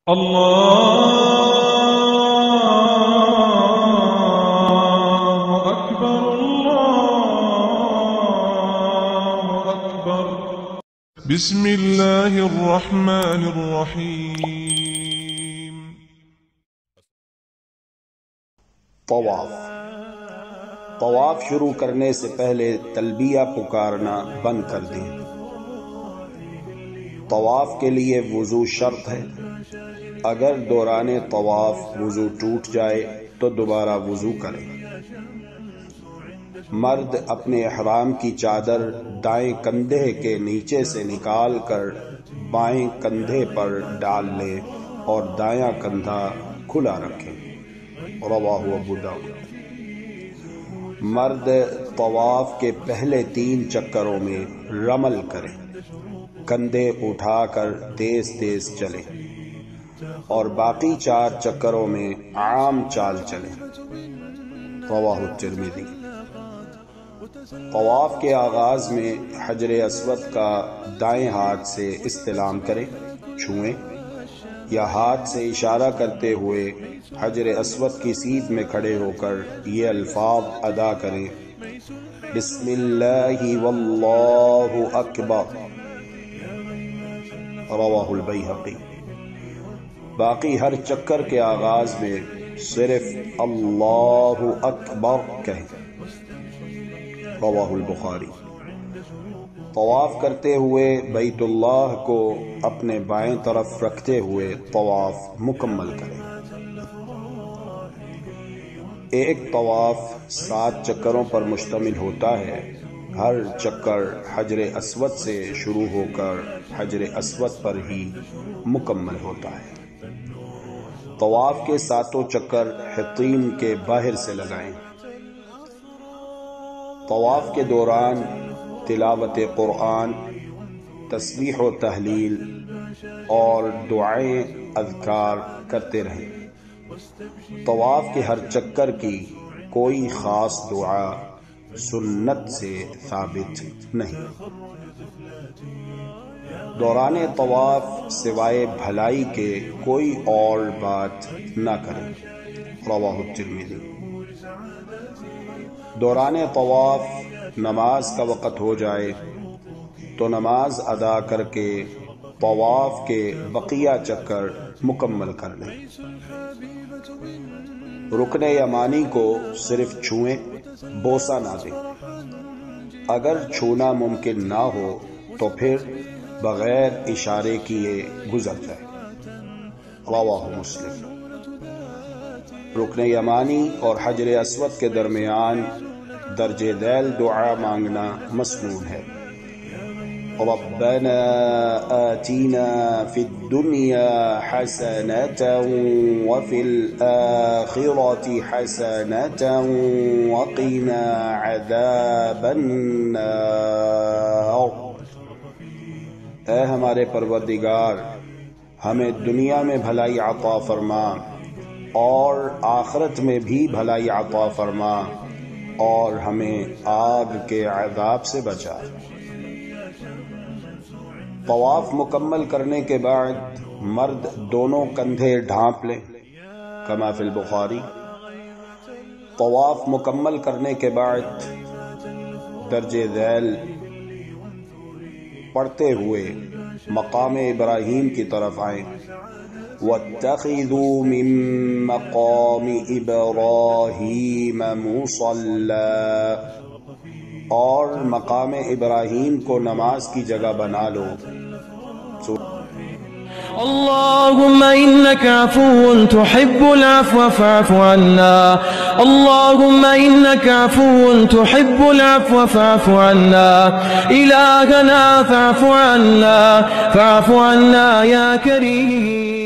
الله أكبر الله أكبر. بسم الله الرحمن الرحيم. طواف شروع کرنے سے پہلے تلبیہ پکارنا بند کر دیں۔ طواف کے لیے وضو شرط ہے۔ اگر دوران طواف وضو ٹوٹ جائے تو دوبارہ وضو کریں۔ مرد اپنے احرام کی چادر دائیں کندھے کے نیچے سے نکال کر بائیں کندھے پر ڈال لے اور دایاں کندھا کھلا رکھیں۔ رواہ ابو داؤد۔ مرد طواف کے پہلے 3 چکروں میں رمل کریں، کندھے اٹھا کر تیز تیز چلیں اور باقی 4 چکروں میں عام چال چلیں۔ رواہ الترمذی۔ طواف کے آغاز میں حجر اسود کا دائیں ہاتھ سے استلام کریں، چھوئیں یا ہاتھ سے اشارہ کرتے ہوئے حجر اسود کی سیدھ میں کھڑے ہو کر یہ الفاظ ادا کریں: بسم اللہ واللہ اکبر۔ رواہ البیہقی۔ باقی ہر چکر کے آغاز میں صرف اللہ اکبر کہیں۔ رواہ البخاری۔ طواف کرتے ہوئے بیت اللہ کو اپنے بائیں طرف رکھتے ہوئے طواف مکمل کریں۔ ایک طواف 7 چکروں پر مشتمل ہوتا ہے۔ ہر چکر حجر اسود سے شروع ہو کر حجر اسود پر ہی مکمل ہوتا ہے۔ طواف کے 7 چکر حطیم کے باہر سے لگائیں۔ طواف کے دوران تلاوت قرآن، تسبیح و تحلیل اور دعائیں اذکار کرتے رہیں۔ طواف کے ہر چکر کی کوئی خاص دعا سنت سے ثابت نہیں۔ دوران طواف سوائے بھلائی کے کوئی اور بات نہ کریں۔ رواہ الترمذی۔ دوران طواف نماز کا وقت ہو جائے تو نماز ادا کر کے طواف کے بقیہ چکر مکمل کر لیں۔ رکن یمانی کو صرف چھوئیں، بوسہ نہ دیں۔ اگر چھونا ممکن نہ ہو تو پھر بغیر اشارے کیے گزر جائے۔ رواہ مسلم۔ رکن یمانی اور حجر اسود کے درمیان درج ذیل دعا مانگنا مسنون ہے۔ ربنا آتنا فی الدنیا حسنة وفی الآخرة حسنة وقنا عذاب النار۔ اے ہمارے پروردگار، ہمیں دنیا میں بھلائی عطا فرما اور آخرت میں بھی بھلائی عطا فرما اور ہمیں آگ کے عذاب سے بچا۔ طواف مکمل کرنے کے بعد مرد دونوں کندھے ڈھانپ لیں، کما فی البخاری۔ طواف مکمل کرنے کے بعد درج ذیل پڑھتے ہوئے مقام ابراہیم کی طرف آئیں۔ وَاتَّخِذُوا مِن مَّقَامِ إِبْرَاهِيمَ مُصَلًّى، اور مقام ابراہیم کو نماز کی جگہ بنا لو۔ اللهم إنك عفو تحب العفو فاعف عنا، اللهم إنك عفو تحب العفو فاعف عنا، إلهنا فاعف عنا يا كريم۔